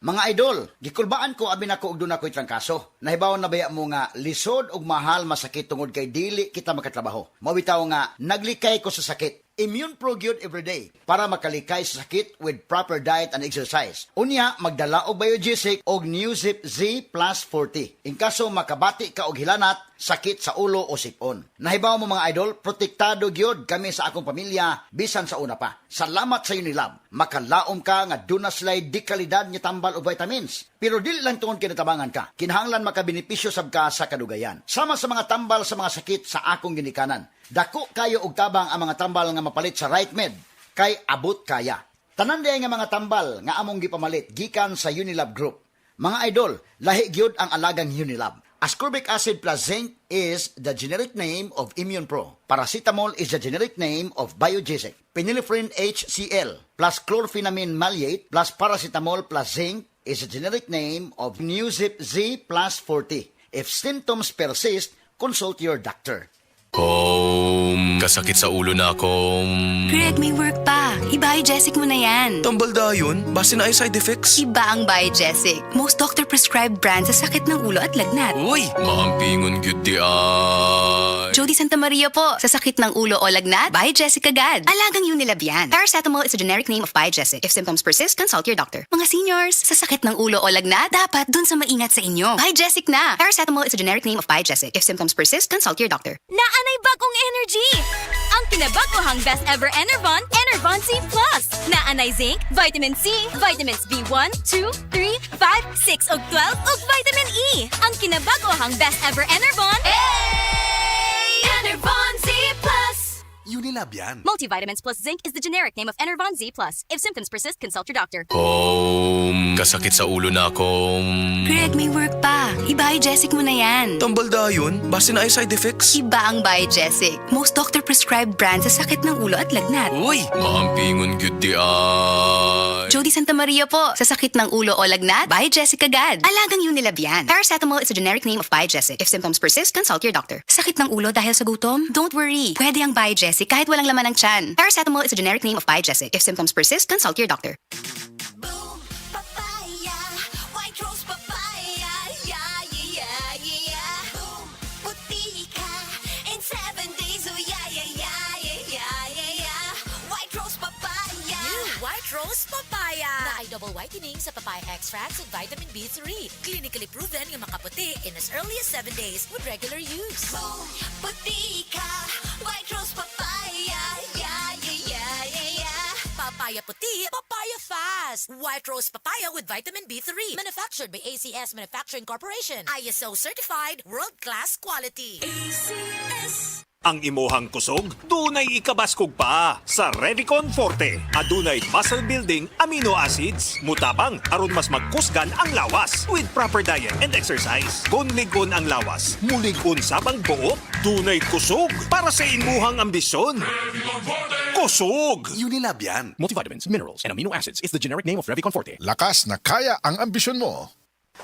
Mga idol, gikulbaan ko abi nako og duna ko'y trangkaso. Nahibaw na baya mo nga lisod og mahal masakit tungod kay dili kita makatrabaho. Mawitaw nga naglikay ko sa sakit. Immune Pro Gyud everyday para makalikay sa sakit with proper diet and exercise. Unya, magdala og Biogesic og Newzip Z Plus 40. In kaso makabati ka og hilanat, sakit sa ulo o sipon. Nahibaw mo mga idol, protektado gyud kami sa akong pamilya bisan sa una pa. Salamat sa Unilab. Makalaom ka nga duna sila'y di kalidad nga tambal o vitamins. Pero dili lang tungod kinatabangan ka. Kinahanglan makabenepisyo sab ka sa kadugayan. Sama sa mga tambal sa mga sakit sa akong ginikanan. Dako kayo og tabang ang mga tambal nga mapalit sa Right Med kay abot kaya. Tanan day nga mga tambal nga among gipamalit gikan sa Unilab Group. Mga idol, lahi gyud ang alagang Unilab. Ascorbic acid plus zinc is the generic name of Immune Pro. Paracetamol is the generic name of Biogesic. Phenylephrine HCl plus chlorphenamine maleate plus paracetamol plus zinc is the generic name of Newzip Z Plus 40. If symptoms persist, consult your doctor. Kasakit sa ulo na akong... Greg, may work pa. I-Biogesic mo na yan. Tambal dayon, base na ay side effects. Iba ang Biogesic. Most doctor-prescribed brand sa sakit ng ulo at lagnat. Uy, maampingon gyud di ay. Jody Santa Maria po. Sa sakit ng ulo o lagnat, Biogesic agad. Alagang Unilab yan. Paracetamol is a generic name of Biogesic. If symptoms persist, consult your doctor. Mga seniors, sa sakit ng ulo o lagnat, dapat dun sa maingat sa inyo. Biogesic na. Paracetamol is a generic name of Biogesic. If symptoms persist, consult your doctor. Naanay bagong energy! Ang kinabagohang best ever Enervon, Enervon C+. Naanay zinc, vitamin C, vitamins B1, 2, 3, 5, 6 ug 12 ug vitamin E. Ang kinabagohang best ever Enervon, Enervon C+. Unilab yan. Multivitamins plus zinc is the generic name of Enervon Z+. If symptoms persist, consult your doctor. Kasakit sa ulo na akong... Greg, may work pa. I-Biogesic mo na yan. Tambal dayon, base na ay side effects. Iba ang Biogesic. Most doctor-prescribed brand sa sakit ng ulo at lagnat. Uy, maampingon gyud di ay. Jody Santa Maria po. Sa sakit ng ulo o lagnat, Biogesic agad. Alagang Unilab yan. Paracetamol is a generic name of Biogesic. If symptoms persist, consult your doctor. Sakit ng ulo dahil sa gutom? Don't worry. Pwede ang Biogesic kahit walang laman ng tiyan. Paracetamol is a generic name of Biogesic. If symptoms persist, consult your doctor. Boom, papaya, white rose papaya, yeah, yeah, yeah, yeah. Boom, puti ka in 7 days, oh yeah, yeah, yeah, yeah, yeah, yeah, yeah. White rose papaya. New White Rose Papaya na ay double whitening sa papaya extracts with vitamin B3. Clinically proven nga makaputi in as early as 7 days with regular use. Boom, puti ka, white rose papaya, yeah, yeah, yeah, yeah, yeah. Papaya puti, papaya fast. White Rose Papaya with vitamin B3. Manufactured by ACS Manufacturing Corporation. ISO certified, world-class quality. Ang imuhang kusog, dunay ikabaskog pa sa Revicon Forte. Adunay muscle building amino acids. Mutabang aron mas magkusgan ang lawas with proper diet and exercise. Kung ligon ang lawas, muligon sabang buot. Dunay kusog para sa imuhang ambisyon. Kusog! Unilab yan. Multivitamins, minerals, and amino acids is the generic name of Revicon Forte. Lakas na kaya ang ambisyon mo.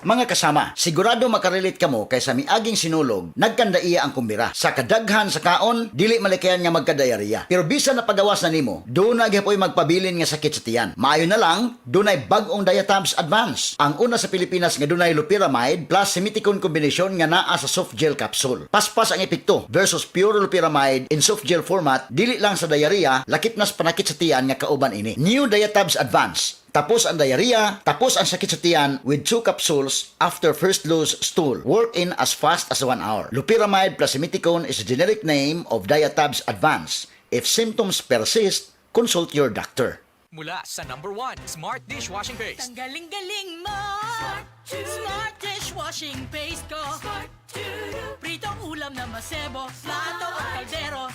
Mga kasama, sigurado makarelate kamo kaysa miaging sinulog, nagkandaiya ang kumbira. Sa kadaghan sa kaon, dili malikayan nga magkadayariya. Pero bisan na pagawas na nimo, doon na gyapon magpabilin nga sakit sa tiyan. Maayo na lang, dunay bag-ong Diatabs Advance. Ang una sa Pilipinas nga dunay loperamide plus simiticone kombinasyon nga naa sa soft gel capsule. Paspas ang epekto versus pure loperamide in soft gel format, dili lang sa diarrhea, lakip nas panakit sa tiyan nga kauban ini. New Diatabs Advance. Tapos ang diarrhea, tapos ang sakit sa tiyan with 2 capsules after first loose stool. Work in as fast as 1 hour. Loperamide plus simiticone is a generic name of Diatabs Advance. If symptoms persist, consult your doctor. Mula sa #1 Smart Dishwashing Paste. Tanggaling-galing mo, Smart Dishwashing Paste ko. Pritong ulam na masebo, plato o kaldero.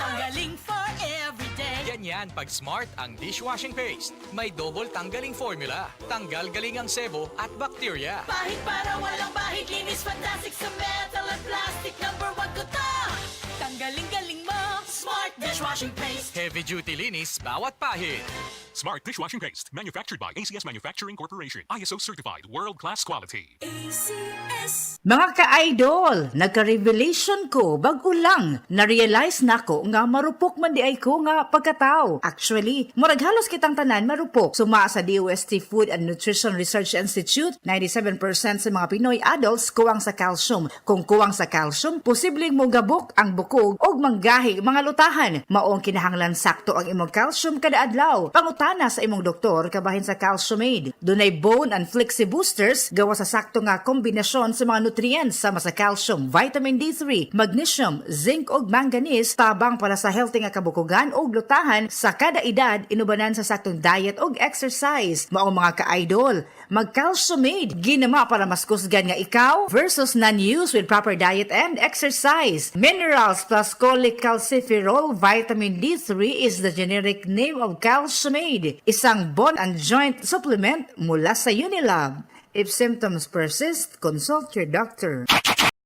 Tanggaling for everyday. Ganyan pag Smart ang dishwashing paste. May double tanggaling formula. Tanggal galing ang sebo at bacteria. Bahid para walang bahid, linis fantastic sa metal at plastic. #1 ko to. Tanggaling-galing mo, Smart Dishwashing Paste. Heavy duty linis bawat pahid. Smart dishwashing paste. Manufactured by ACS Manufacturing Corporation. ISO certified. World-class quality. Mga ka-idol, nagka-revelation ko bago lang. Na-realize na ko nga marupok man di ay ko nga pagkatao. Actually, murag halos kitang tanan marupok. Suma sa DOST Food and Nutrition Research Institute, 97% sa mga Pinoy adults kuwang sa calcium. Kung kuwang sa calcium, posibleng mogabok ang bukog o manggahi mga lutahan. Maong kinahanglan sakto ang imong calcium kada adlaw. Pangutana sa imong doktor kabahin sa Calciumade. Dunay bone and flexi boosters gawa sa sakto nga kombinasyon sa mga nutrients sama sa calcium, vitamin D3, magnesium, zinc ug manganese tabang para sa healthy nga kabukugan ug lutahan sa kada edad inubanan sa saktong diet ug exercise. Mao mga ka-idol, mag-Calciumade ginama para mas kusgan nga ikaw versus non-use with proper diet and exercise. Minerals plus cholecalciferol vitamin D3 is the generic name of Calciumade, isang bone and joint supplement mula sa Unilab. If symptoms persist, consult your doctor.